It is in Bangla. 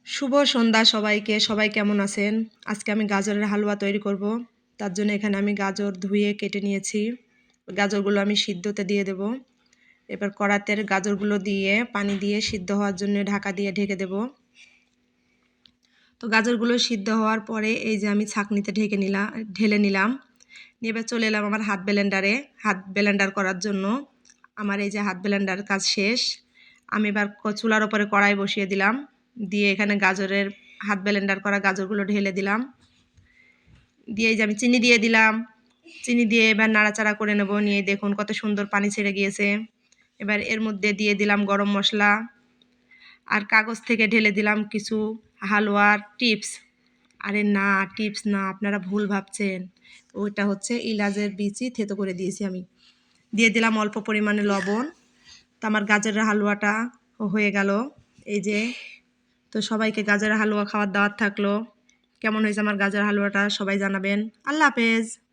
শুভ সন্ধ্যা সবাইকে। সবাই কেমন আছেন? আজকে আমি গাজরের হালুয়া তৈরি করব। তার জন্য এখানে আমি গাজর ধুয়ে কেটে নিয়েছি। গাজরগুলো আমি সিদ্ধতে দিয়ে দেব। এবার কড়াতে গাজরগুলো দিয়ে পানি দিয়ে সিদ্ধ হওয়ার জন্য ঢাকা দিয়ে ঢেকে দেব। তো গাজরগুলো সিদ্ধ হওয়ার পরে এই যে আমি ছাঁকনিতে ঢেলে নিলাম। এবার চলে এলাম আমার হাত ব্লেন্ডার করার জন্য। আমার এই যে হাত ব্লেন্ডার কাজ শেষ। আমি এবার চুলার ওপরে কড়াই বসিয়ে দিলাম। দিয়ে এখানে হাত ব্লেন্ডার করা গাজরগুলো ঢেলে দিলাম। দিয়ে এই যে আমি চিনি দিয়ে দিলাম। চিনি দিয়ে এবার নাড়াচাড়া করে নেব। নিয়ে দেখুন কত সুন্দর পানি ছেড়ে গিয়েছে। এবার এর মধ্যে দিয়ে দিলাম গরম মশলা আর কাগজ থেকে ঢেলে দিলাম কিছু হালুয়ার টিপস। আরে না, টিপস না, আপনারা ভুল ভাবছেন। ওইটা হচ্ছে ইলাচের বিচি থেতো করে দিয়েছি আমি। দিয়ে দিলাম অল্প পরিমাণে লবণ। তো আমার গাজরের হালুয়াটা হয়ে গেল। এই যে, তো সবাইকে গাজরের হালুয়া খাওয়ার দাওয়াত থাকলো। কেমন হয়েছে আমার গাজরের হালুয়াটা সবাই জানাবেন। আল্লাহ হাফেজ।